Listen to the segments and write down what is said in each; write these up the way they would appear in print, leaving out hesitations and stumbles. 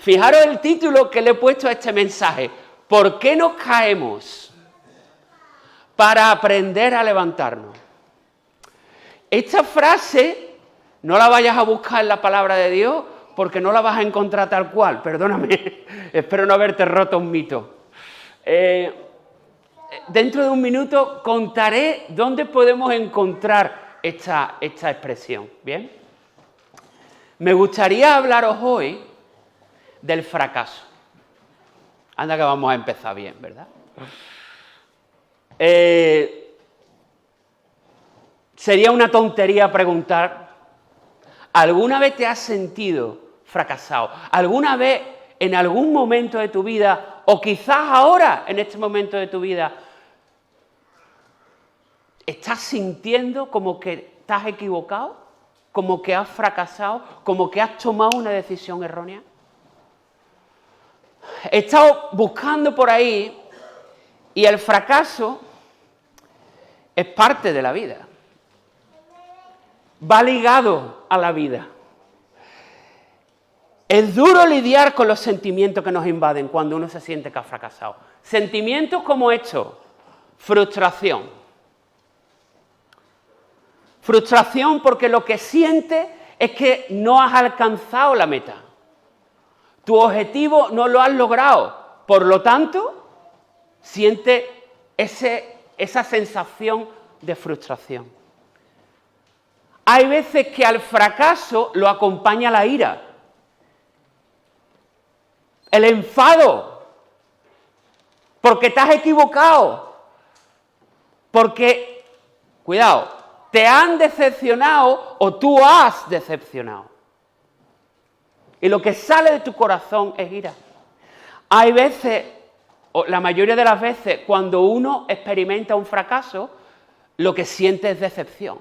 Fijaros el título que le he puesto a este mensaje. ¿Por qué nos caemos? Para aprender a levantarnos. Esta frase no la vayas a buscar en la palabra de Dios porque no la vas a encontrar tal cual. Perdóname, espero no haberte roto un mito. Dentro de un minuto contaré dónde podemos encontrar esta expresión. ¿Bien? Me gustaría hablaros hoy del fracaso. Anda que vamos a empezar bien, ¿verdad? Sería una tontería preguntar, ¿alguna vez te has sentido fracasado? ¿Alguna vez, en algún momento de tu vida, o quizás ahora, en este momento de tu vida, estás sintiendo como que estás equivocado? ¿Como que has fracasado? ¿Como que has tomado una decisión errónea? He estado buscando por ahí y el fracaso es parte de la vida. Va ligado a la vida. Es duro lidiar con los sentimientos que nos invaden cuando uno se siente que ha fracasado. Sentimientos como estos: frustración. Frustración porque lo que sientes es que no has alcanzado la meta. Tu objetivo no lo has logrado. Por lo tanto, sientes esa sensación de frustración. Hay veces que al fracaso lo acompaña la ira, el enfado, porque te has equivocado, porque, cuidado, te han decepcionado o tú has decepcionado. Y lo que sale de tu corazón es ira. Hay veces, o la mayoría de las veces, cuando uno experimenta un fracaso, lo que siente es decepción.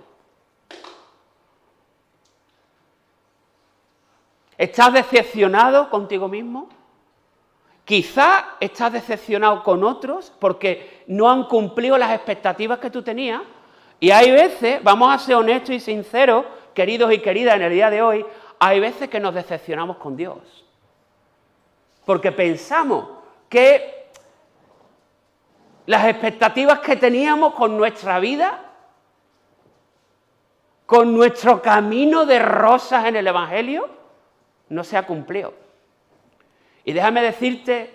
¿Estás decepcionado contigo mismo? Quizás estás decepcionado con otros porque no han cumplido las expectativas que tú tenías. Y hay veces, vamos a ser honestos y sinceros, queridos y queridas, en el día de hoy, hay veces que nos decepcionamos con Dios. Porque pensamos que las expectativas que teníamos con nuestra vida, con nuestro camino de rosas en el Evangelio, no se ha cumplido. Y déjame decirte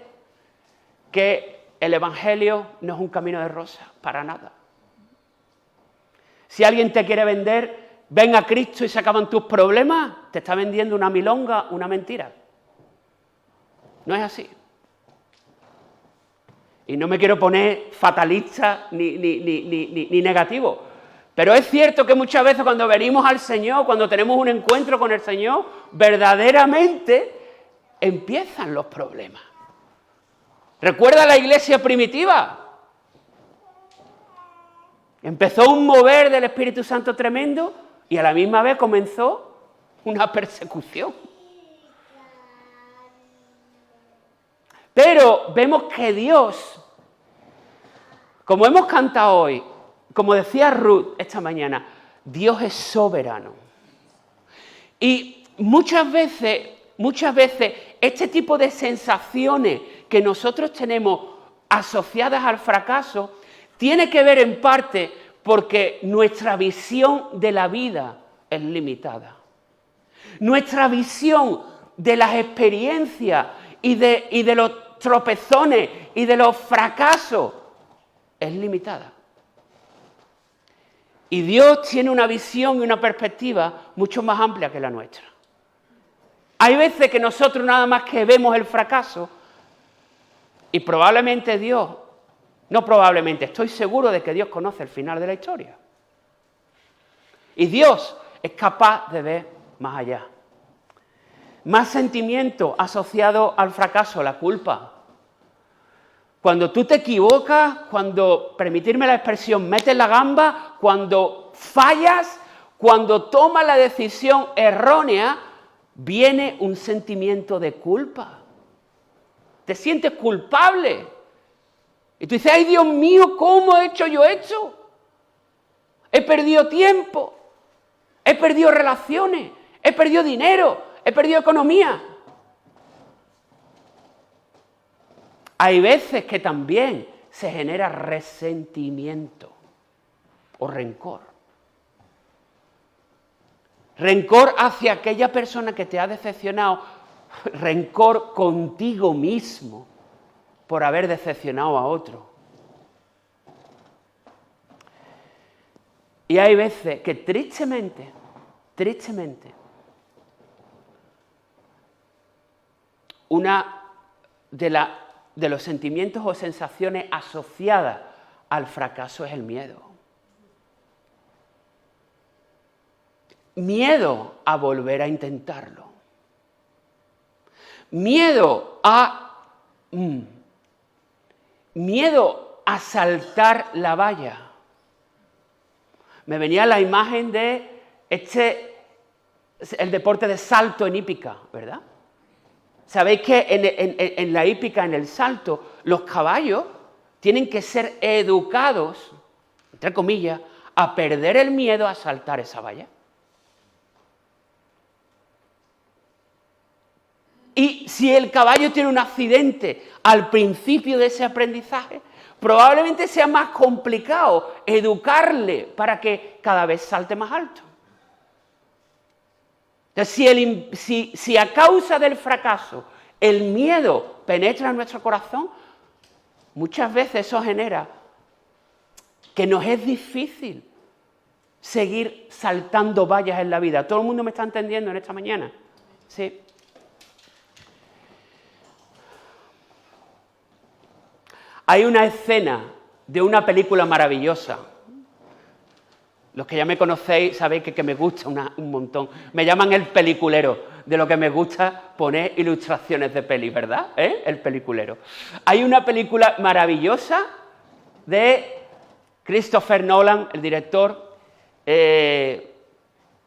que el Evangelio no es un camino de rosas, para nada. Si alguien te quiere vender, ven a Cristo y se acaban tus problemas, te está vendiendo una milonga, una mentira. No es así. Y no me quiero poner fatalista ni negativo. Pero es cierto que muchas veces cuando venimos al Señor, cuando tenemos un encuentro con el Señor, verdaderamente empiezan los problemas. ¿Recuerda la iglesia primitiva? Empezó un mover del Espíritu Santo tremendo y a la misma vez comenzó una persecución. Pero vemos que Dios, como hemos cantado hoy, como decía Ruth esta mañana, Dios es soberano. Y muchas veces este tipo de sensaciones que nosotros tenemos asociadas al fracaso tiene que ver en parte porque nuestra visión de la vida es limitada. Nuestra visión de las experiencias y de los tropezones y de los fracasos es limitada. Y Dios tiene una visión y una perspectiva mucho más amplia que la nuestra. Hay veces que nosotros nada más que vemos el fracaso y probablemente Dios, no probablemente, estoy seguro de que Dios conoce el final de la historia. Y Dios es capaz de ver más allá. Más sentimiento asociado al fracaso, la culpa. Cuando tú te equivocas, cuando, permitirme la expresión, metes la gamba, cuando fallas, cuando tomas la decisión errónea, viene un sentimiento de culpa. Te sientes culpable. Y tú dices, ay Dios mío, ¿cómo he hecho yo esto? He perdido tiempo, he perdido relaciones, he perdido dinero, he perdido economía. Hay veces que también se genera resentimiento o rencor. Rencor hacia aquella persona que te ha decepcionado, rencor contigo mismo por haber decepcionado a otro. Y hay veces que tristemente, una de los sentimientos o sensaciones asociadas al fracaso es el miedo. Miedo a volver a intentarlo. Miedo a saltar la valla. Me venía la imagen de el deporte de salto en hípica, ¿verdad? Sabéis que en la hípica, en el salto, los caballos tienen que ser educados, entre comillas, a perder el miedo a saltar esa valla. Y si el caballo tiene un accidente al principio de ese aprendizaje, probablemente sea más complicado educarle para que cada vez salte más alto. Entonces, si a causa del fracaso el miedo penetra en nuestro corazón, muchas veces eso genera que nos es difícil seguir saltando vallas en la vida. ¿Todo el mundo me está entendiendo en esta mañana? Sí. Hay una escena de una película maravillosa. Los que ya me conocéis sabéis que me gusta un montón. Me llaman el peliculero, de lo que me gusta poner ilustraciones de peli, ¿verdad? El peliculero. Hay una película maravillosa de Christopher Nolan, el director,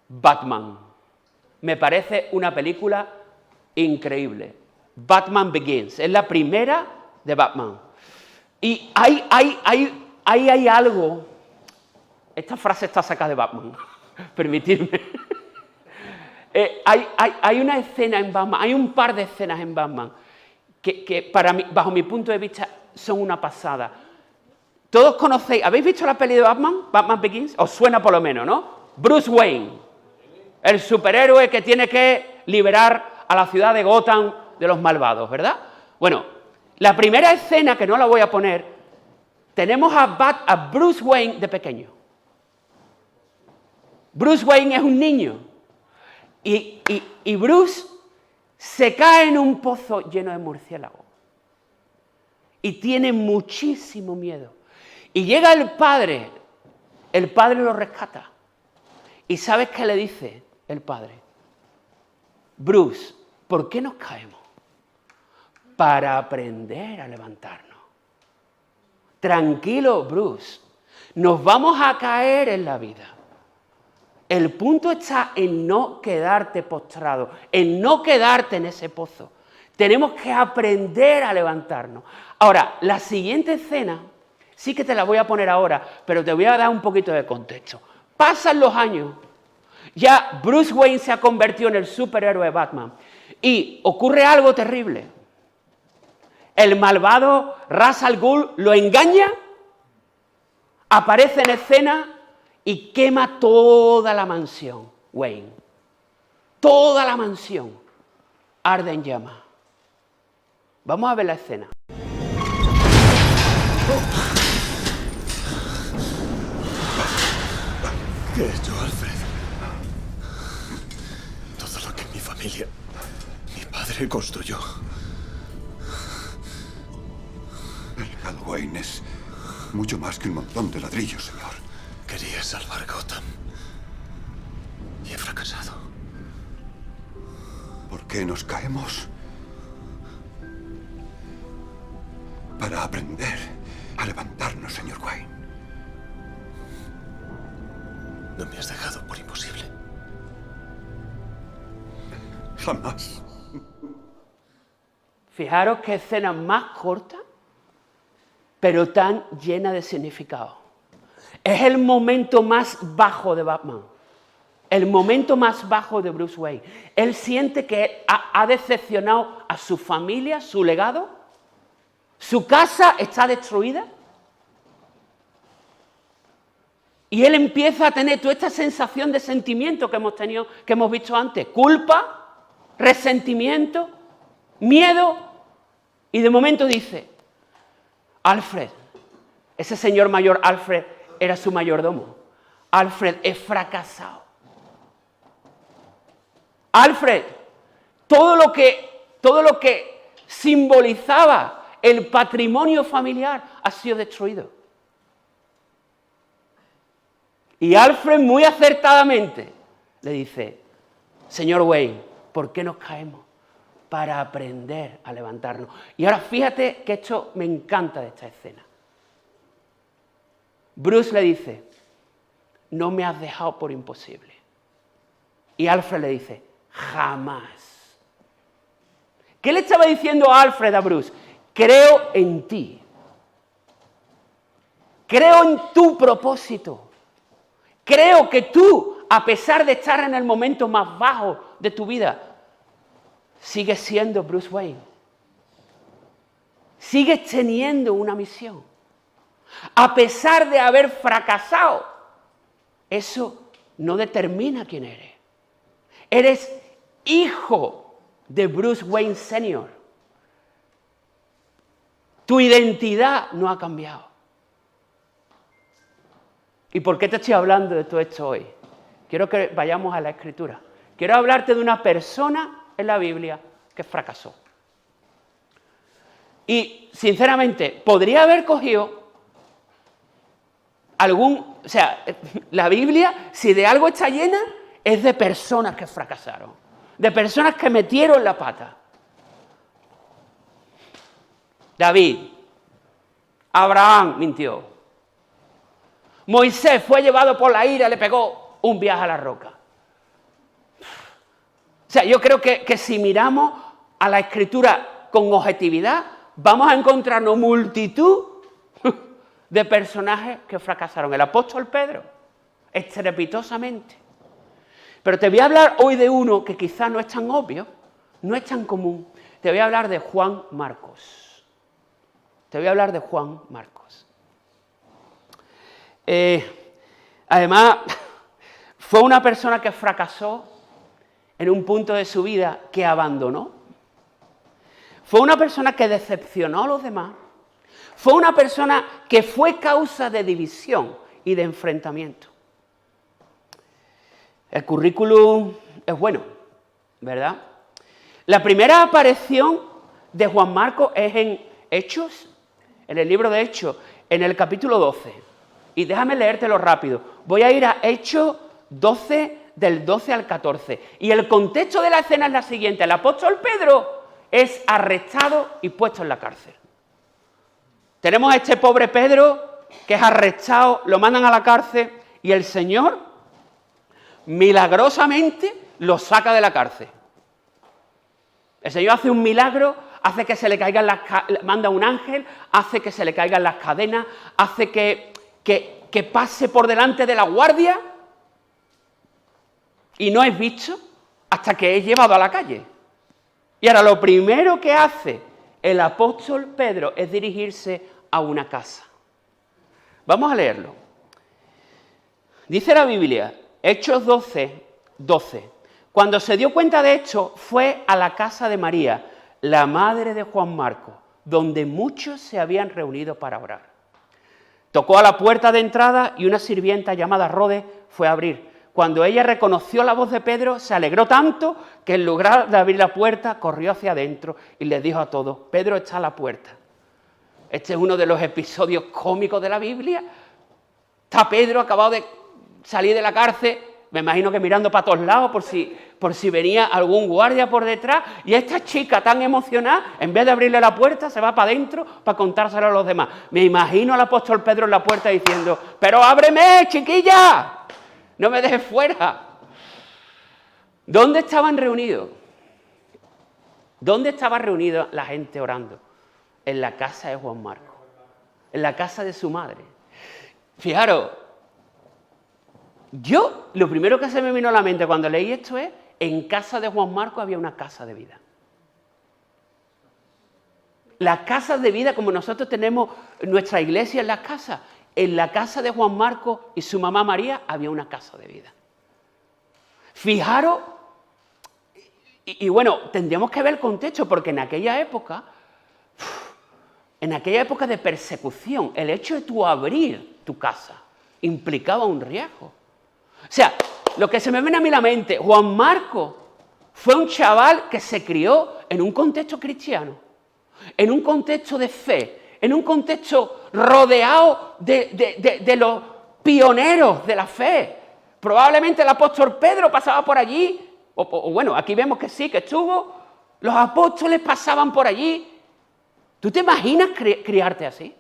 Batman. Me parece una película increíble. Batman Begins. Es la primera de Batman. Y hay algo. Esta frase está sacada de Batman, permitidme. Hay una escena en Batman, hay un par de escenas en Batman que para mí, bajo mi punto de vista, son una pasada. Todos conocéis, ¿habéis visto la peli de Batman? Batman Begins, os suena por lo menos, ¿no? Bruce Wayne, el superhéroe que tiene que liberar a la ciudad de Gotham de los malvados, ¿verdad? Bueno, la primera escena, que no la voy a poner, tenemos a Bruce Wayne de pequeño. Bruce Wayne es un niño y Bruce se cae en un pozo lleno de murciélagos y tiene muchísimo miedo. Y llega el padre lo rescata. ¿Y sabes qué le dice el padre? Bruce, ¿por qué nos caemos? Para aprender a levantarnos. Tranquilo, Bruce, nos vamos a caer en la vida. El punto está en no quedarte postrado, en no quedarte en ese pozo. Tenemos que aprender a levantarnos. Ahora, la siguiente escena, sí que te la voy a poner ahora, pero te voy a dar un poquito de contexto. Pasan los años, ya Bruce Wayne se ha convertido en el superhéroe Batman y ocurre algo terrible. El malvado Ra's al Ghul lo engaña, aparece en escena y quema toda la mansión, Wayne. Toda la mansión arde en llamas. Vamos a ver la escena. ¿Qué he hecho, Alfred? Todo lo que mi familia, mi padre construyó. El Cal Wayne es mucho más que un montón de ladrillos, señor. Quería salvar Gotham. Y he fracasado. ¿Por qué nos caemos? Para aprender a levantarnos, señor Wayne. No me has dejado por imposible. Jamás. Fijaros qué escena más corta, pero tan llena de significado. Es el momento más bajo de Batman. El momento más bajo de Bruce Wayne. Él siente que ha decepcionado a su familia, su legado, Su casa está destruida. Y él empieza a tener toda esta sensación de sentimiento que hemos tenido, que hemos visto antes. Culpa, resentimiento, miedo. Y de momento dice, Alfred, ese señor mayor Alfred era su mayordomo. Alfred, he fracasado. Alfred, todo lo que simbolizaba el patrimonio familiar ha sido destruido. Y Alfred muy acertadamente le dice, señor Wayne, ¿por qué nos caemos? Para aprender a levantarnos. Y ahora fíjate que esto me encanta de esta escena. Bruce le dice, no me has dejado por imposible. Y Alfred le dice, jamás. ¿Qué le estaba diciendo a Alfred a Bruce? Creo en ti. Creo en tu propósito. Creo que tú, a pesar de estar en el momento más bajo de tu vida, sigues siendo Bruce Wayne. Sigues teniendo una misión. A pesar de haber fracasado, eso no determina quién eres. Eres hijo de Bruce Wayne Sr. Tu identidad no ha cambiado. ¿Y por qué te estoy hablando de todo esto hoy? Quiero que vayamos a la Escritura. Quiero hablarte de una persona en la Biblia que fracasó. Y, sinceramente, podría haber cogido la Biblia, si de algo está llena, es de personas que fracasaron, de personas que metieron la pata. David, Abraham mintió. Moisés fue llevado por la ira, le pegó un viaje a la roca. O sea, yo creo que si miramos a la Escritura con objetividad, vamos a encontrarnos multitud de personajes que fracasaron. El apóstol Pedro, estrepitosamente. Pero te voy a hablar hoy de uno que quizás no es tan obvio, no es tan común. Te voy a hablar de Juan Marcos. Te voy a hablar de Juan Marcos. Además, fue una persona que fracasó en un punto de su vida que abandonó. Fue una persona que decepcionó a los demás. Fue una persona que fue causa de división y de enfrentamiento. El currículum es bueno, ¿verdad? La primera aparición de Juan Marcos es en Hechos, en el libro de Hechos, en el capítulo 12. Y déjame leértelo rápido. Voy a ir a Hechos 12, del 12 al 14. Y el contexto de la escena es la siguiente. El apóstol Pedro es arrestado y puesto en la cárcel. Tenemos a este pobre Pedro que es arrestado, lo mandan a la cárcel y el Señor milagrosamente lo saca de la cárcel. El Señor hace un milagro, hace que se le caigan manda un ángel, hace que se le caigan las cadenas, hace que pase por delante de la guardia y no es visto hasta que es llevado a la calle. Y ahora lo primero que hace el apóstol Pedro es dirigirse a una casa. Vamos a leerlo. Dice la Biblia, Hechos 12, 12. Cuando se dio cuenta de esto, fue a la casa de María, la madre de Juan Marcos, donde muchos se habían reunido para orar. Tocó a la puerta de entrada y una sirvienta llamada Rode fue a abrir. Cuando ella reconoció la voz de Pedro, se alegró tanto que en lugar de abrir la puerta, corrió hacia adentro y les dijo a todos, Pedro está a la puerta. Este es uno de los episodios cómicos de la Biblia. Está Pedro acabado de salir de la cárcel, me imagino que mirando para todos lados por si venía algún guardia por detrás, y esta chica tan emocionada, en vez de abrirle la puerta, se va para adentro para contárselo a los demás. Me imagino al apóstol Pedro en la puerta diciendo, pero ábreme, chiquilla, no me dejes fuera. ¿Dónde estaban reunidos? ¿Dónde estaba reunida la gente orando? En la casa de Juan Marcos, en la casa de su madre. Fijaros, lo primero que se me vino a la mente cuando leí esto es, en casa de Juan Marcos había una casa de vida. Las casas de vida como nosotros tenemos nuestra iglesia en las casas. En la casa de Juan Marcos y su mamá María había una casa de vida. Fijaros, y bueno, tendríamos que ver el contexto, porque en aquella época de persecución, el hecho de tú abrir tu casa implicaba un riesgo. O sea, lo que se me viene a mí a la mente, Juan Marcos fue un chaval que se crió en un contexto cristiano, en un contexto de fe, en un contexto rodeado de los pioneros de la fe. Probablemente el apóstol Pedro pasaba por allí, o bueno, aquí vemos que sí, que estuvo, los apóstoles pasaban por allí. ¿Tú te imaginas criarte así?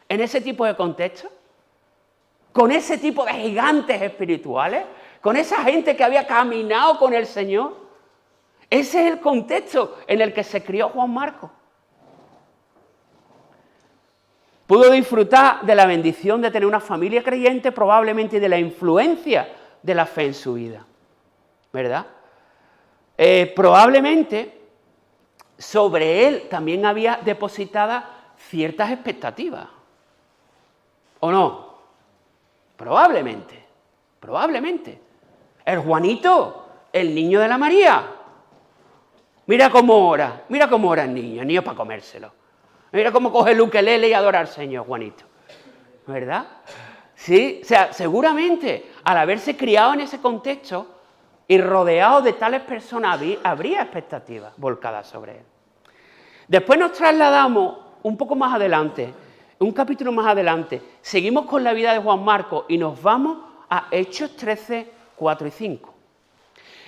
¿En ese tipo de contexto? ¿Con ese tipo de gigantes espirituales? ¿Con esa gente que había caminado con el Señor? Ese es el contexto en el que se crió Juan Marcos. Pudo disfrutar de la bendición de tener una familia creyente, probablemente, y de la influencia de la fe en su vida, ¿verdad? Probablemente sobre él también había depositadas ciertas expectativas, ¿o no? Probablemente. El Juanito, el niño de la María. Mira cómo ora el niño para comérselo. Mira cómo coge el ukelele y adora al Señor, Juanito. ¿Verdad? Sí, o sea, seguramente al haberse criado en ese contexto y rodeado de tales personas habría expectativas volcadas sobre él. Después nos trasladamos un poco más adelante, un capítulo más adelante, seguimos con la vida de Juan Marcos y nos vamos a Hechos 13, 4 y 5.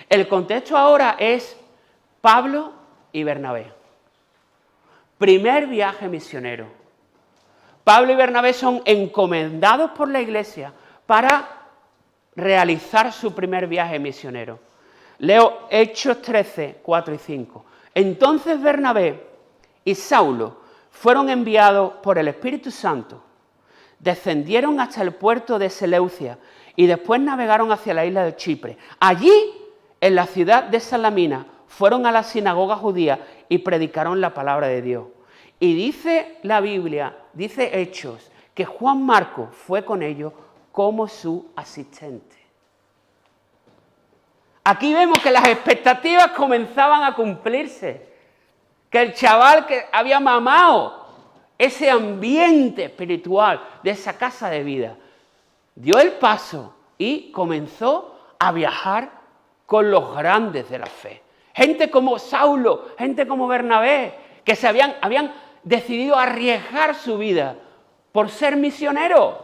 El contexto ahora es Pablo y Bernabé. Primer viaje misionero. Pablo y Bernabé son encomendados por la iglesia para realizar su primer viaje misionero. Leo Hechos 13, 4 y 5. Entonces Bernabé y Saulo fueron enviados por el Espíritu Santo, descendieron hasta el puerto de Seleucia y después navegaron hacia la isla de Chipre. Allí, en la ciudad de Salamina, fueron a la sinagoga judía y predicaron la palabra de Dios. Y dice la Biblia, dice Hechos, que Juan Marcos fue con ellos como su asistente. Aquí vemos que las expectativas comenzaban a cumplirse, que el chaval que había mamado ese ambiente espiritual de esa casa de vida, dio el paso y comenzó a viajar con los grandes de la fe. Gente como Saulo, gente como Bernabé, que habían decidido arriesgar su vida por ser misioneros.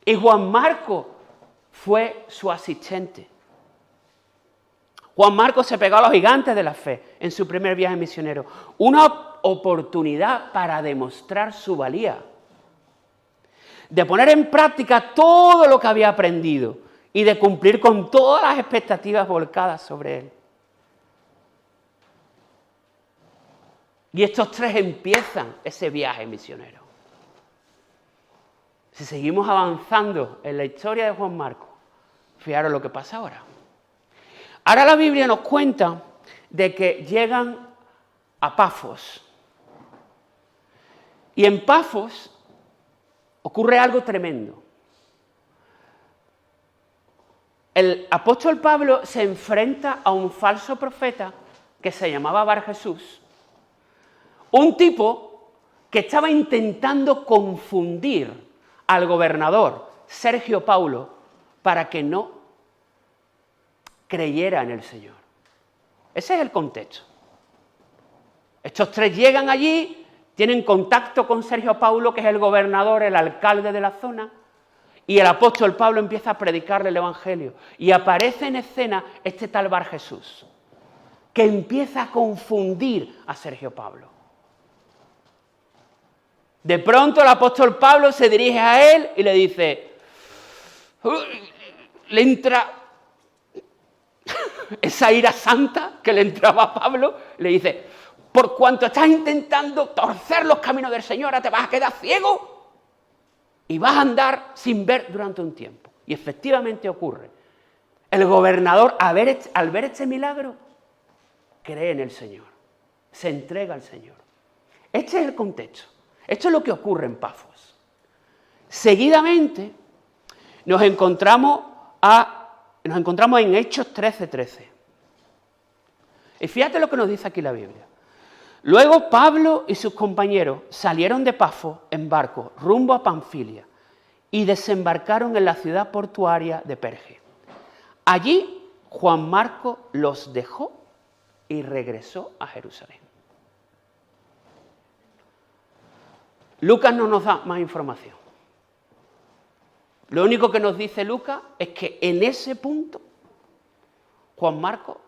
Y Juan Marcos fue su asistente. Juan Marcos se pegó a los gigantes de la fe en su primer viaje misionero. Una oportunidad para demostrar su valía, de poner en práctica todo lo que había aprendido y de cumplir con todas las expectativas volcadas sobre él. Y estos tres empiezan ese viaje misionero. Si seguimos avanzando en la historia de Juan Marcos, fijaros lo que pasa ahora. Ahora la Biblia nos cuenta de que llegan a Pafos. Y en Pafos ocurre algo tremendo. El apóstol Pablo se enfrenta a un falso profeta que se llamaba Bar Jesús. Un tipo que estaba intentando confundir al gobernador Sergio Paulo para que no creyera en el Señor. Ese es el contexto. Estos tres llegan allí, tienen contacto con Sergio Paulo, que es el gobernador, el alcalde de la zona, y el apóstol Pablo empieza a predicarle el evangelio. Y aparece en escena este tal Bar Jesús, que empieza a confundir a Sergio Pablo. De pronto el apóstol Pablo se dirige a él y le dice, le entra esa ira santa que le entraba a Pablo, le dice, por cuanto estás intentando torcer los caminos del Señor, ahora te vas a quedar ciego y vas a andar sin ver durante un tiempo. Y efectivamente ocurre. El gobernador, al ver este milagro, cree en el Señor, se entrega al Señor. Este es el contexto. Esto es lo que ocurre en Pafos. Seguidamente nos encontramos en Hechos 13:13. Y fíjate lo que nos dice aquí la Biblia. Luego Pablo y sus compañeros salieron de Pafos en barco rumbo a Panfilia y desembarcaron en la ciudad portuaria de Perge. Allí Juan Marcos los dejó y regresó a Jerusalén. Lucas no nos da más información. Lo único que nos dice Lucas es que en ese punto Juan Marcos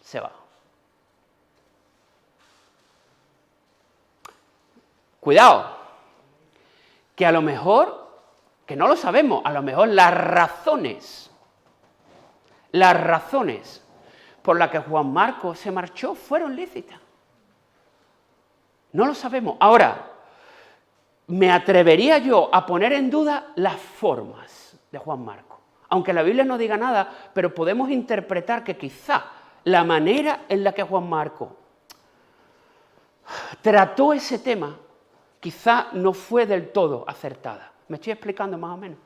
se va. Cuidado, que a lo mejor, que no lo sabemos, a lo mejor las razones por las que Juan Marcos se marchó fueron lícitas. No lo sabemos. Ahora, me atrevería yo a poner en duda las formas de Juan Marcos. Aunque la Biblia no diga nada, pero podemos interpretar que quizá la manera en la que Juan Marcos trató ese tema quizá no fue del todo acertada. ¿Me estoy explicando más o menos?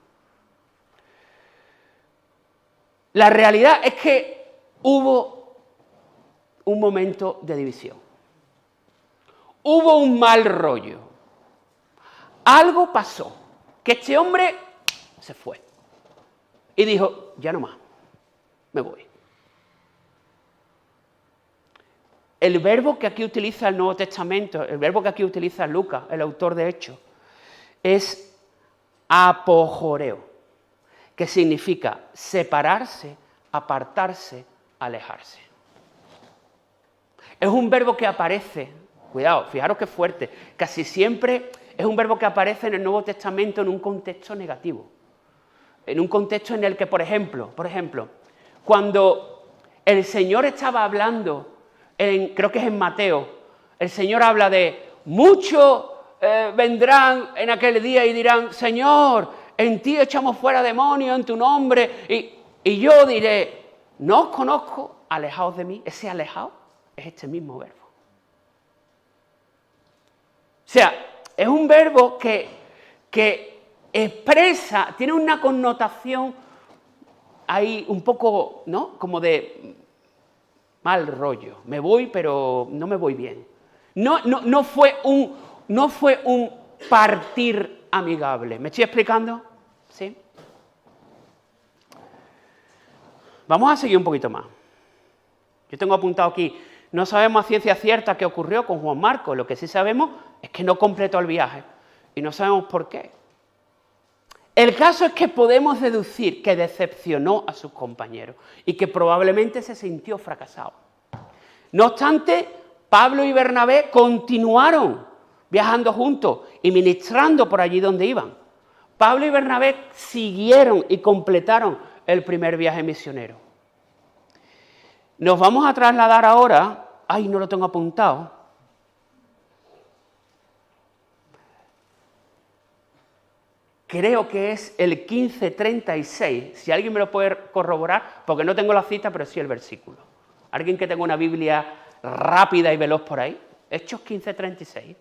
La realidad es que hubo un momento de división. Hubo un mal rollo. Algo pasó, que este hombre se fue. Y dijo, ya no más, me voy. El verbo que aquí utiliza el Nuevo Testamento, el verbo que aquí utiliza Lucas, el autor de Hechos, es apojoreo, que significa separarse, apartarse, alejarse. Es un verbo que aparece, cuidado, fijaros qué fuerte, casi siempre es un verbo que aparece en el Nuevo Testamento en un contexto negativo. En un contexto en el que, por ejemplo, cuando el Señor estaba hablando, creo que es en Mateo, el Señor habla de muchos vendrán en aquel día y dirán, Señor, en ti echamos fuera demonios en tu nombre, y yo diré, no os conozco, alejaos de mí. Ese alejado es este mismo verbo. O sea, es un verbo que expresa, tiene una connotación ahí un poco, ¿no? Como de mal rollo. Me voy, pero no me voy bien. No fue un partir amigable. ¿Me estoy explicando? ¿Sí? Vamos a seguir un poquito más. Yo tengo apuntado aquí, no sabemos a ciencia cierta qué ocurrió con Juan Marcos. Lo que sí sabemos es que no completó el viaje. Y no sabemos por qué. El caso es que podemos deducir que decepcionó a sus compañeros y que probablemente se sintió fracasado. No obstante, Pablo y Bernabé continuaron viajando juntos y ministrando por allí donde iban. Pablo y Bernabé siguieron y completaron el primer viaje misionero. Nos vamos a trasladar ahora, no lo tengo apuntado, creo que es el 1536, si alguien me lo puede corroborar, porque no tengo la cita, pero sí el versículo. ¿Alguien que tenga una Biblia rápida y veloz por ahí? Hechos 15:36.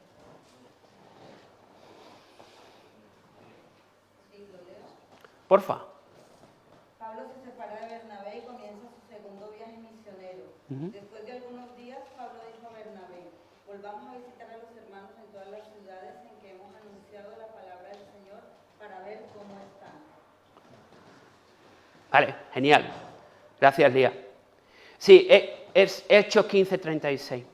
Porfa. Pablo se separa de Bernabé y comienza su segundo viaje misionero. Después de algunos días, Pablo dijo a Bernabé, volvamos a visitar a los hermanos en todas las ciudades en que hemos anunciado la palabra del Señor para ver cómo están. Vale, genial. Gracias, Lía. Sí, es Hechos 15:36.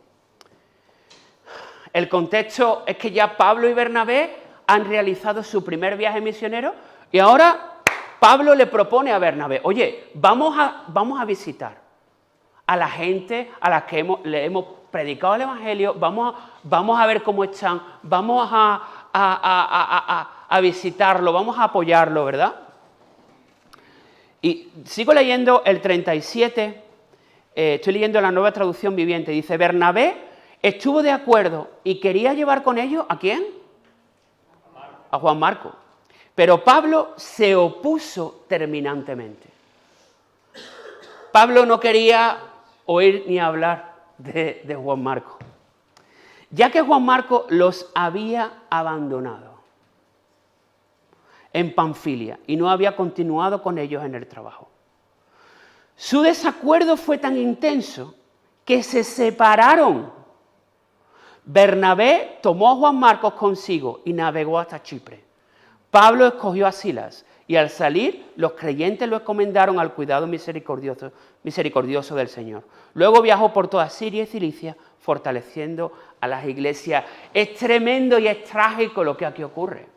El contexto es que ya Pablo y Bernabé han realizado su primer viaje misionero y ahora Pablo le propone a Bernabé, oye, vamos a visitar a la gente a la que le hemos predicado el Evangelio, vamos a ver cómo están, vamos a visitarlo, vamos a apoyarlo, ¿verdad? Y sigo leyendo el 37, estoy leyendo la Nueva Traducción Viviente, dice, Bernabé estuvo de acuerdo y quería llevar con ellos, ¿a quién? A Juan Marcos. Pero Pablo se opuso terminantemente. Pablo no quería oír ni hablar de Juan Marcos. ya que Juan Marcos los había abandonado en Panfilia y no había continuado con ellos en el trabajo. Su desacuerdo fue tan intenso que se separaron. Bernabé tomó a Juan Marcos consigo y navegó hasta Chipre. Pablo escogió a Silas y al salir los creyentes lo encomendaron al cuidado misericordioso del Señor. Luego viajó por toda Siria y Cilicia fortaleciendo a las iglesias. Es tremendo y es trágico lo que aquí ocurre.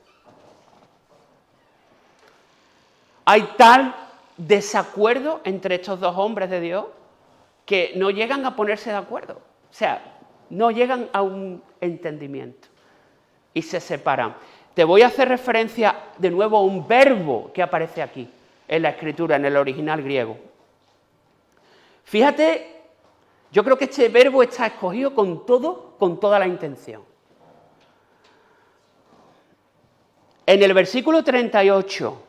Hay tal desacuerdo entre estos dos hombres de Dios que no llegan a ponerse de acuerdo. O sea, no llegan a un entendimiento y se separan. Te voy a hacer referencia de nuevo a un verbo que aparece aquí en la escritura, en el original griego. Fíjate, yo creo que este verbo está escogido con toda la intención. En el versículo 38,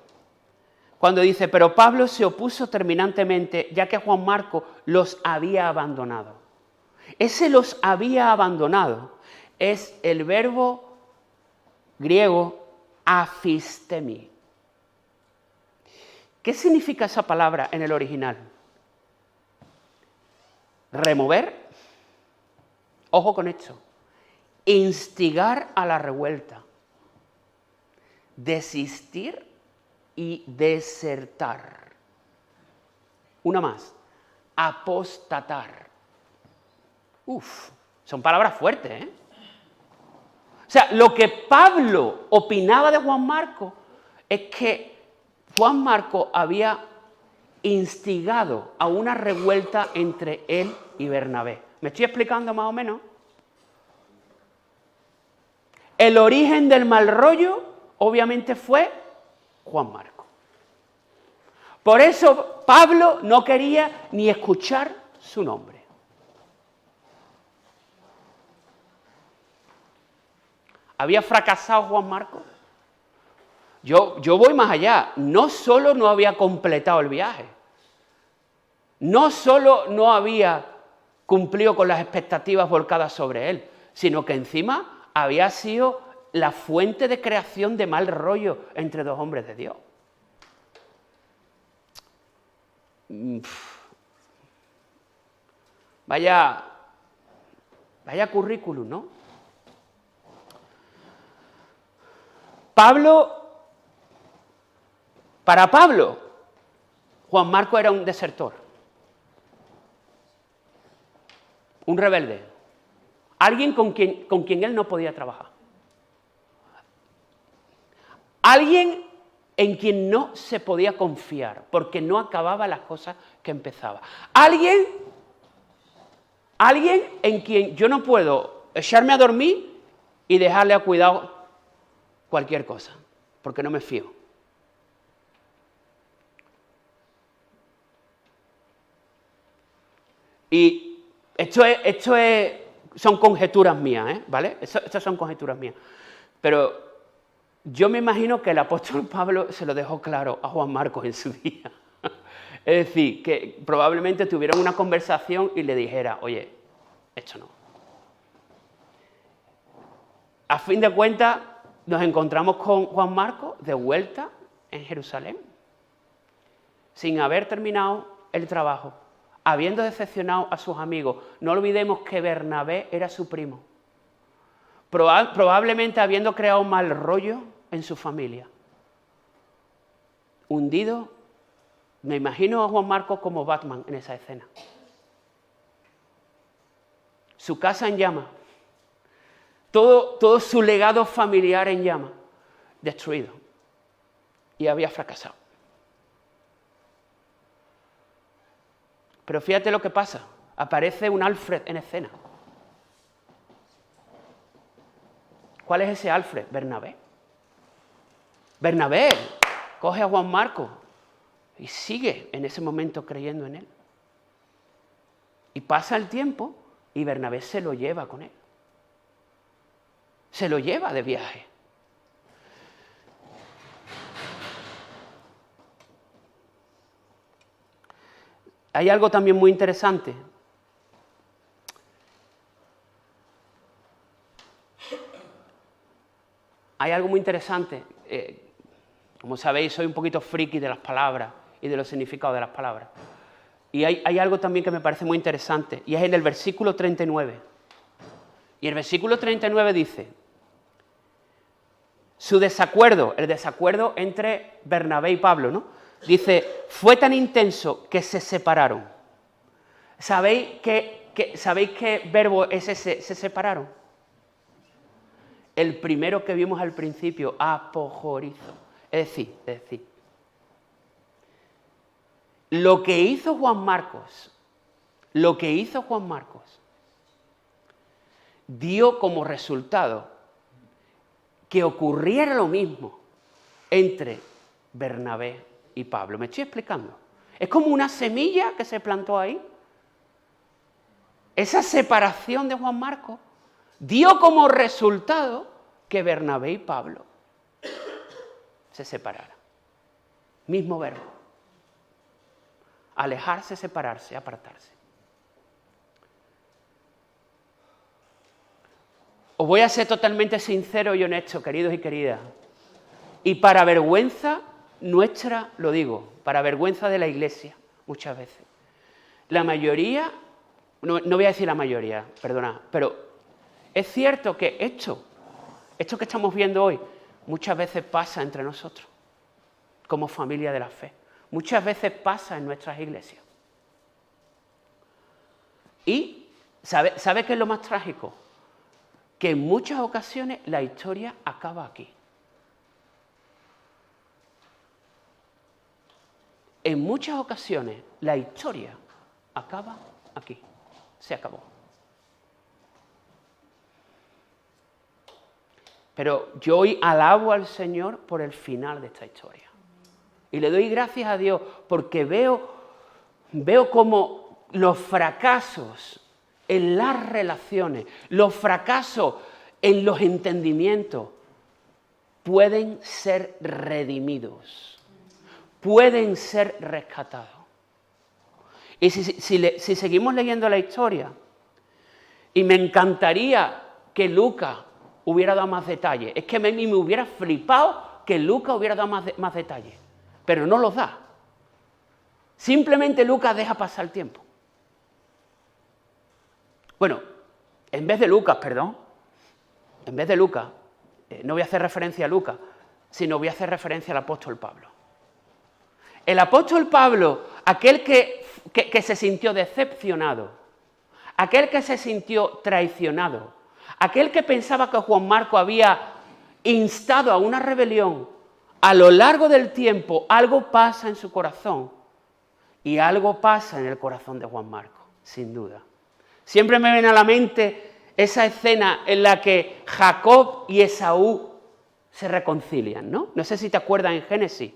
cuando dice, pero Pablo se opuso terminantemente, ya que Juan Marcos los había abandonado. Ese los había abandonado es el verbo griego afistemi. ¿Qué significa esa palabra en el original? Remover, ojo con esto, instigar a la revuelta, desistir y desertar. Una más, apostatar. Son palabras fuertes, ¿eh? O sea, lo que Pablo opinaba de Juan Marcos es que Juan Marcos había instigado a una revuelta entre él y Bernabé. ¿Me estoy explicando más o menos? El origen del mal rollo, obviamente, fue Juan Marcos. Por eso Pablo no quería ni escuchar su nombre. ¿Había fracasado Juan Marcos? Yo voy más allá. No solo no había completado el viaje, no solo no había cumplido con las expectativas volcadas sobre él, sino que encima había sido la fuente de creación de mal rollo entre dos hombres de Dios. Vaya currículum, ¿no? Para Pablo, Juan Marcos era un desertor, un rebelde, alguien con quien él no podía trabajar, alguien en quien no se podía confiar porque no acababa las cosas que empezaba, alguien en quien yo no puedo echarme a dormir y dejarle a cuidado cualquier cosa, porque no me fío. Y son conjeturas mías, ¿vale? Estas son conjeturas mías. Pero yo me imagino que el apóstol Pablo se lo dejó claro a Juan Marcos en su día. Es decir, que probablemente tuvieron una conversación y le dijera, oye, esto no. A fin de cuentas, nos encontramos con Juan Marcos de vuelta en Jerusalén, sin haber terminado el trabajo, habiendo decepcionado a sus amigos. No olvidemos que Bernabé era su primo, probablemente habiendo creado un mal rollo en su familia. Hundido, me imagino a Juan Marcos como Batman en esa escena. Su casa en llamas. Todo su legado familiar en llamas, destruido. Y había fracasado. Pero fíjate lo que pasa. Aparece un Alfred en escena. ¿Cuál es ese Alfred? Bernabé. Bernabé coge a Juan Marcos y sigue en ese momento creyendo en él. Y pasa el tiempo y Bernabé se lo lleva con él. Se lo lleva de viaje. Hay algo también muy interesante. hay algo muy interesante. Como sabéis, soy un poquito friki de las palabras y de los significados de las palabras. Y hay algo también que me parece muy interesante, y es en el versículo 39. Y el versículo 39 dice, su desacuerdo, el desacuerdo entre Bernabé y Pablo, ¿no? Dice, fue tan intenso que se separaron. ¿Sabéis qué verbo es ese, se separaron? El primero que vimos al principio, apojorizo. Es decir, lo que hizo Juan Marcos, dio como resultado que ocurriera lo mismo entre Bernabé y Pablo. ¿Me estoy explicando? Es como una semilla que se plantó ahí. Esa separación de Juan Marcos dio como resultado que Bernabé y Pablo se separaran. Mismo verbo. Alejarse, separarse, apartarse. Os voy a ser totalmente sincero y honesto, queridos y queridas. Y para vergüenza nuestra, lo digo, para vergüenza de la Iglesia, muchas veces. La mayoría, no voy a decir la mayoría, perdonad, pero es cierto que esto que estamos viendo hoy, muchas veces pasa entre nosotros, como familia de la fe. Muchas veces pasa en nuestras iglesias. Y, ¿sabe qué es lo más trágico? Que en muchas ocasiones la historia acaba aquí. En muchas ocasiones la historia acaba aquí. Se acabó. Pero yo hoy alabo al Señor por el final de esta historia. Y le doy gracias a Dios porque veo como los fracasos en las relaciones, los fracasos en los entendimientos pueden ser redimidos, pueden ser rescatados. Y si seguimos leyendo la historia, y me encantaría que Lucas hubiera dado más detalles, es que a mí me hubiera flipado que Lucas hubiera dado más detalles, pero no los da. Simplemente Lucas deja pasar el tiempo. Bueno, en vez de Lucas, no voy a hacer referencia a Lucas, sino voy a hacer referencia al apóstol Pablo. El apóstol Pablo, aquel que se sintió decepcionado, aquel que se sintió traicionado, aquel que pensaba que Juan Marcos había instado a una rebelión, a lo largo del tiempo algo pasa en su corazón y algo pasa en el corazón de Juan Marcos, sin duda. Siempre me viene a la mente esa escena en la que Jacob y Esaú se reconcilian, ¿no? No sé si te acuerdas en Génesis.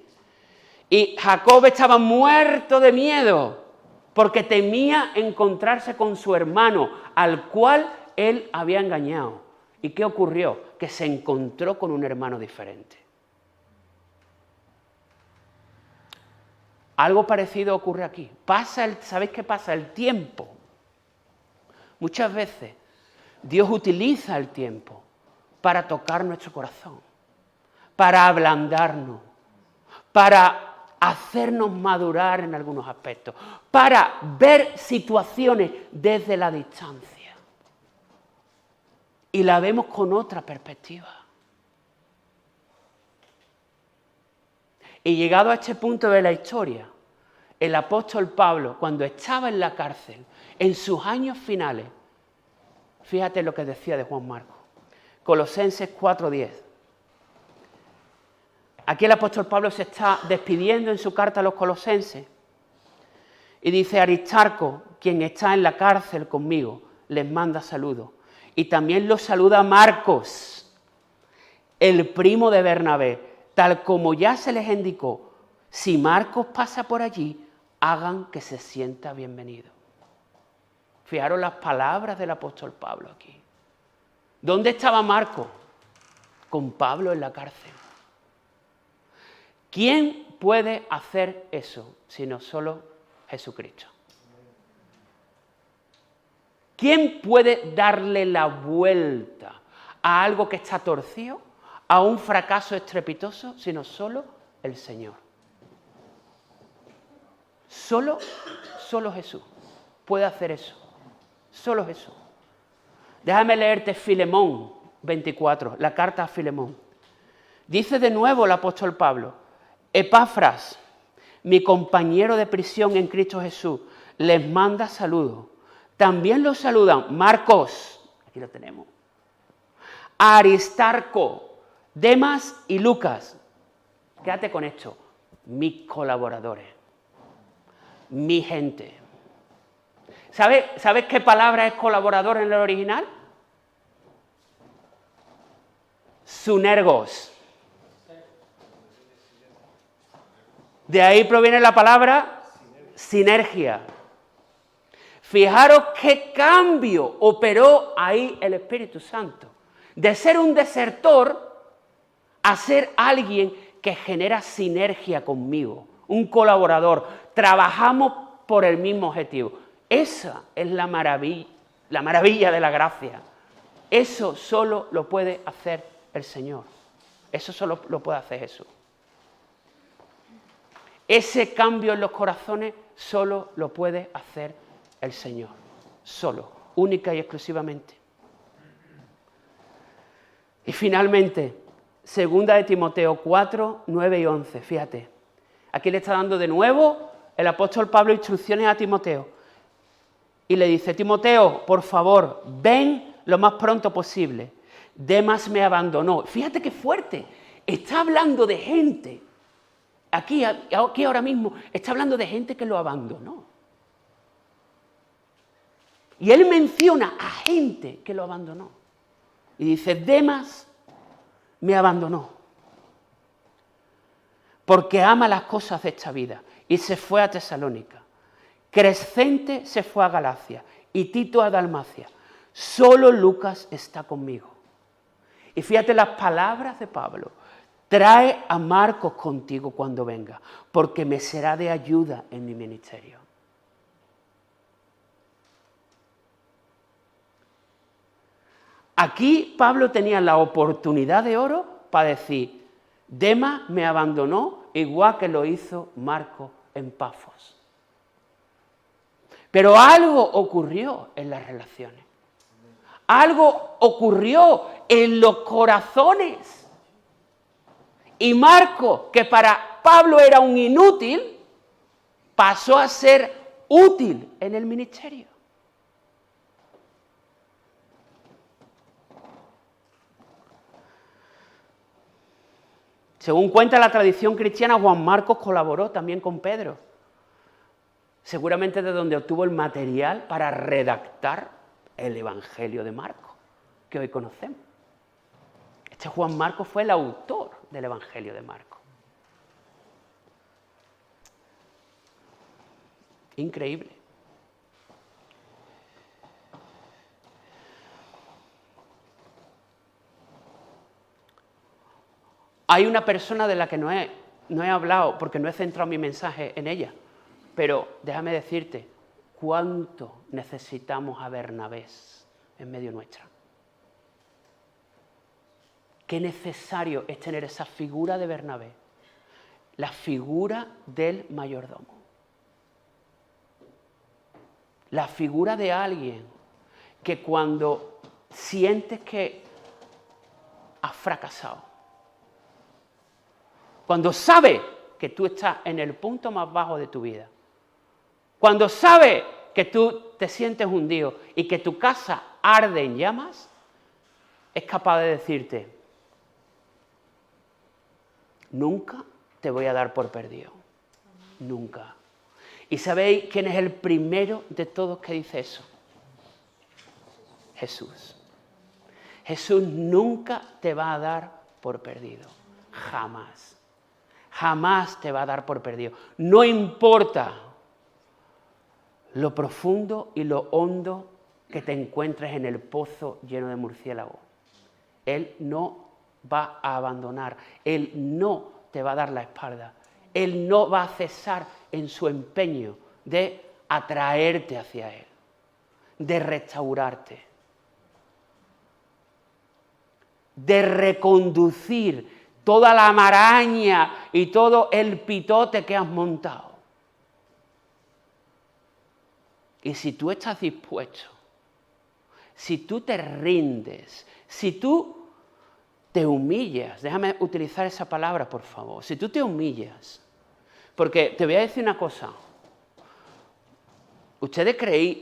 Y Jacob estaba muerto de miedo porque temía encontrarse con su hermano, al cual él había engañado. ¿Y qué ocurrió? Que se encontró con un hermano diferente. Algo parecido ocurre aquí. ¿Sabéis qué pasa? El tiempo. Muchas veces Dios utiliza el tiempo para tocar nuestro corazón, para ablandarnos, para hacernos madurar en algunos aspectos, para ver situaciones desde la distancia. Y la vemos con otra perspectiva. Y llegado a este punto de la historia, el apóstol Pablo, cuando estaba en la cárcel, en sus años finales, fíjate lo que decía de Juan Marcos. Colosenses 4:10. Aquí el apóstol Pablo se está despidiendo en su carta a los colosenses y dice: Aristarco, quien está en la cárcel conmigo, les manda saludos. Y también los saluda Marcos, el primo de Bernabé, tal como ya se les indicó. Si Marcos pasa por allí, hagan que se sienta bienvenido. Fijaros las palabras del apóstol Pablo aquí. ¿Dónde estaba Marcos? Con Pablo en la cárcel. ¿Quién puede hacer eso sino solo Jesucristo? ¿Quién puede darle la vuelta a algo que está torcido, a un fracaso estrepitoso, sino solo el Señor. Solo Jesús puede hacer eso. Solo Jesús. Déjame leerte Filemón 24, la carta a Filemón. Dice de nuevo el apóstol Pablo: Epafras, mi compañero de prisión en Cristo Jesús, les manda saludos. También los saludan Marcos, aquí lo tenemos, Aristarco, Demas y Lucas. Quédate con esto: mis colaboradores, mi gente. ¿Sabes qué palabra es colaborador en el original? Sunergos. De ahí proviene la palabra sinergia. Fijaros qué cambio operó ahí el Espíritu Santo. De ser un desertor a ser alguien que genera sinergia conmigo, un colaborador. Trabajamos por el mismo objetivo. Esa es la maravilla de la gracia. Eso solo lo puede hacer el Señor. Eso solo lo puede hacer Jesús. Ese cambio en los corazones solo lo puede hacer el Señor. Solo, única y exclusivamente. Y finalmente, 2 de Timoteo 4, 9 y 11. Fíjate, aquí le está dando de nuevo el apóstol Pablo instrucciones a Timoteo. Y le dice: Timoteo, por favor, ven lo más pronto posible. Demas me abandonó. Fíjate qué fuerte. Está hablando de gente. Aquí ahora mismo, está hablando de gente que lo abandonó. Y él menciona a gente que lo abandonó. Y dice: Demas me abandonó. Porque ama las cosas de esta vida. Y se fue a Tesalónica. Crescente se fue a Galacia y Tito a Dalmacia. Solo Lucas está conmigo. Y fíjate las palabras de Pablo: trae a Marcos contigo cuando venga, porque me será de ayuda en mi ministerio. Aquí Pablo tenía la oportunidad de oro para decir: Demas me abandonó igual que lo hizo Marcos en Pafos. Pero algo ocurrió en las relaciones. Algo ocurrió en los corazones. Y Marcos, que para Pablo era un inútil, pasó a ser útil en el ministerio. Según cuenta la tradición cristiana, Juan Marcos colaboró también con Pedro. Seguramente de donde obtuvo el material para redactar el Evangelio de Marcos, que hoy conocemos. Este Juan Marcos fue el autor del Evangelio de Marcos. Increíble. Hay una persona de la que no he hablado porque no he centrado mi mensaje en ella. Pero déjame decirte, ¿cuánto necesitamos a Bernabé en medio nuestra? Qué necesario es tener esa figura de Bernabé, la figura del mayordomo, la figura de alguien que cuando sientes que has fracasado, cuando sabes que tú estás en el punto más bajo de tu vida, cuando sabes que tú te sientes hundido y que tu casa arde en llamas, es capaz de decirte: nunca te voy a dar por perdido. Nunca. ¿Y sabéis quién es el primero de todos que dice eso? Jesús. Jesús nunca te va a dar por perdido. Jamás. Jamás te va a dar por perdido. No importa lo profundo y lo hondo que te encuentres en el pozo lleno de murciélagos. Él no va a abandonar. Él no te va a dar la espalda. Él no va a cesar en su empeño de atraerte hacia Él, de restaurarte. de reconducir toda la maraña y todo el pitote que has montado. Y si tú estás dispuesto, si tú te rindes, si tú te humillas, déjame utilizar esa palabra, por favor, si tú te humillas, porque te voy a decir una cosa, ustedes creéis,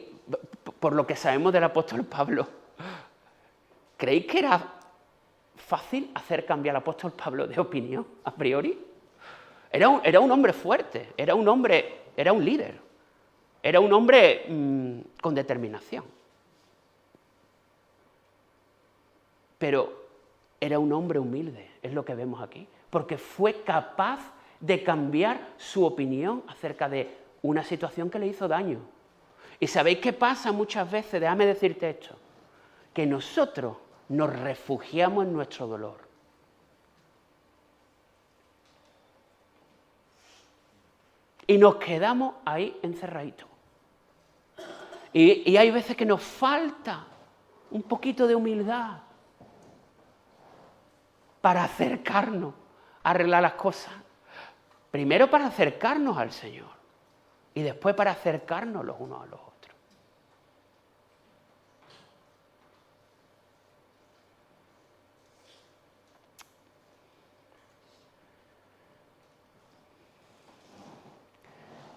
por lo que sabemos del apóstol Pablo, ¿creéis que era fácil hacer cambiar al apóstol Pablo de opinión a priori? Era un hombre fuerte, era un líder, era un hombre con determinación. Pero era un hombre humilde, es lo que vemos aquí, porque fue capaz de cambiar su opinión acerca de una situación que le hizo daño. ¿Y sabéis qué pasa muchas veces? Déjame decirte esto, que nosotros nos refugiamos en nuestro dolor. Y nos quedamos ahí encerraditos. Y hay veces que nos falta un poquito de humildad para acercarnos a arreglar las cosas. Primero para acercarnos al Señor y después para acercarnos los unos a los otros.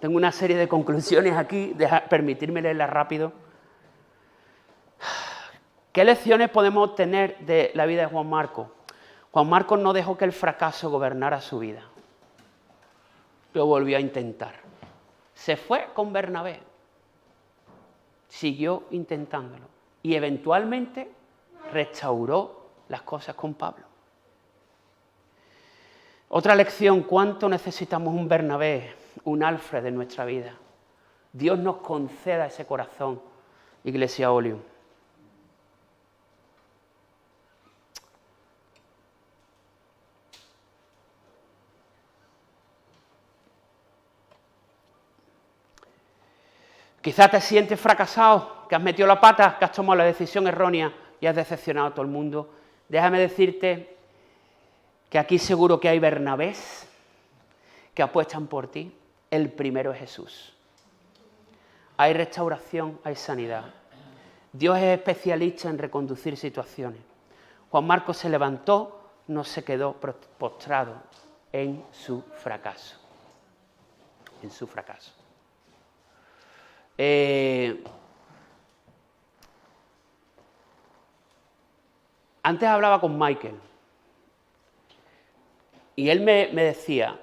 Tengo una serie de conclusiones aquí, permitidme leerlas rápido. ¿Qué lecciones podemos obtener de la vida de Juan Marcos? Juan Marcos no dejó que el fracaso gobernara su vida. Lo volvió a intentar. Se fue con Bernabé. Siguió intentándolo. Y eventualmente restauró las cosas con Pablo. Otra lección, ¿cuánto necesitamos un Bernabé, un Alfred en nuestra vida? Dios nos conceda ese corazón, Iglesia Olium. Quizás te sientes fracasado, que has metido la pata, que has tomado la decisión errónea y has decepcionado a todo el mundo. Déjame decirte que aquí seguro que hay Bernabés que apuestan por ti. El primero es Jesús. Hay restauración, hay sanidad. Dios es especialista en reconducir situaciones. Juan Marcos se levantó, no se quedó postrado en su fracaso. En su fracaso. Antes hablaba con Michael y él me decía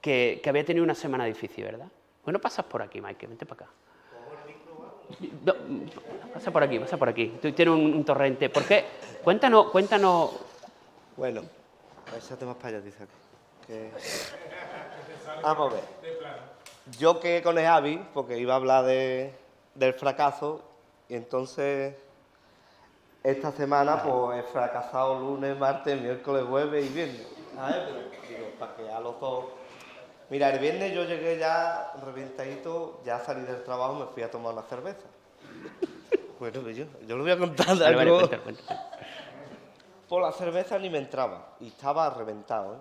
que había tenido una semana difícil, ¿verdad? Bueno, pasas por aquí, Michael, vente para acá. No, pasa por aquí. Tú tienes un torrente. ¿Por qué? Cuéntanos. Bueno, échate más para allá, dice que... Vamos a ver. Yo quedé con el Javi porque iba a hablar del fracaso y entonces esta semana pues he fracasado lunes, martes, miércoles, jueves y viernes. ¿Sabes? Pero digo, para que a los dos... Mira, el viernes yo llegué ya reventadito, ya salí del trabajo y me fui a tomar una cerveza. Bueno, pues yo lo voy a contar de algo. Vale, cuéntame. Por la cerveza ni me entraba y estaba reventado,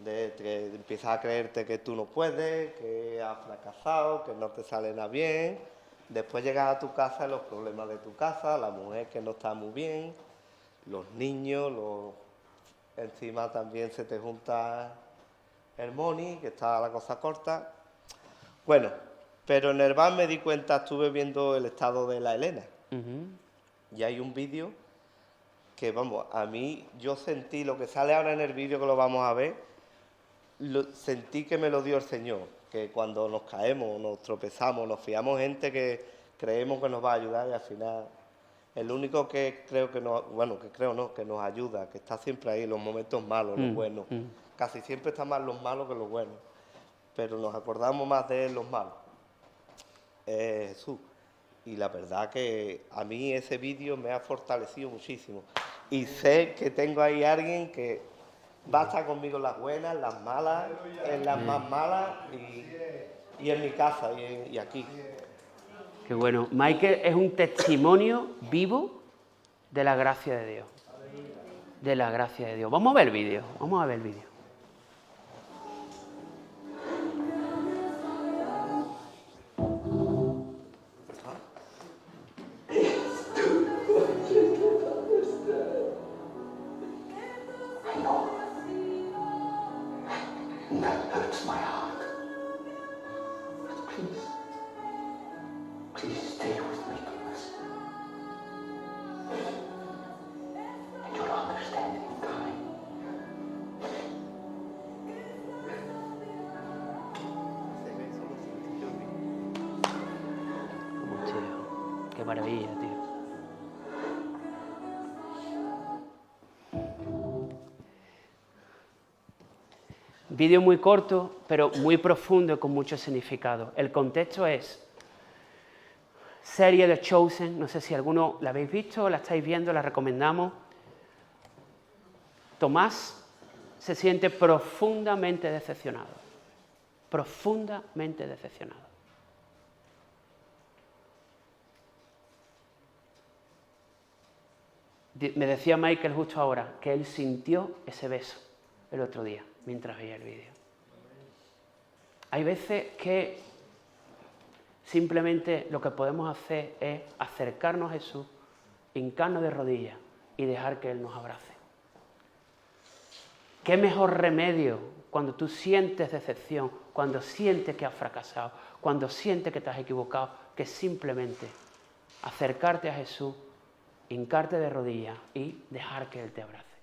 que empiezas a creerte que tú no puedes, que has fracasado, que no te sale nada bien. Después llegas a tu casa y los problemas de tu casa, la mujer que no está muy bien, los niños, encima también se te junta el money, que está la cosa corta. Bueno, pero en el bar me di cuenta, estuve viendo el estado de la Elena. Y hay un vídeo que, vamos, a mí, yo sentí lo que sale ahora en el vídeo que lo vamos a ver, sentí que me lo dio el Señor, que cuando nos caemos, nos tropezamos, nos fiamos gente que creemos que nos va a ayudar y al final el único que creo que nos, que nos ayuda, que está siempre ahí, los momentos malos, los buenos. Casi siempre están más los malos que los buenos, pero nos acordamos más de los malos. Es Jesús. Y la verdad que a mí ese vídeo me ha fortalecido muchísimo. Y sé que tengo ahí a alguien que va a estar conmigo en las buenas, en las malas, en las más malas y en mi casa y aquí. Qué bueno. Michael es un testimonio vivo de la gracia de Dios. de la gracia de Dios. Vamos a ver el vídeo, vamos a ver el vídeo. Qué maravilla, tío. Vídeo muy corto, pero muy profundo y con mucho significado. El contexto es serie de Chosen, no sé si alguno la habéis visto, la estáis viendo, la recomendamos. Tomás se siente profundamente decepcionado, profundamente decepcionado. Me decía Michael justo ahora que él sintió ese beso el otro día, mientras veía el vídeo. Hay veces que simplemente lo que podemos hacer es acercarnos a Jesús, hincarnos de rodillas y dejar que Él nos abrace. ¿Qué mejor remedio cuando tú sientes decepción, cuando sientes que has fracasado, cuando sientes que te has equivocado, que simplemente acercarte a Jesús, hincarte de rodillas y dejar que Él te abrace?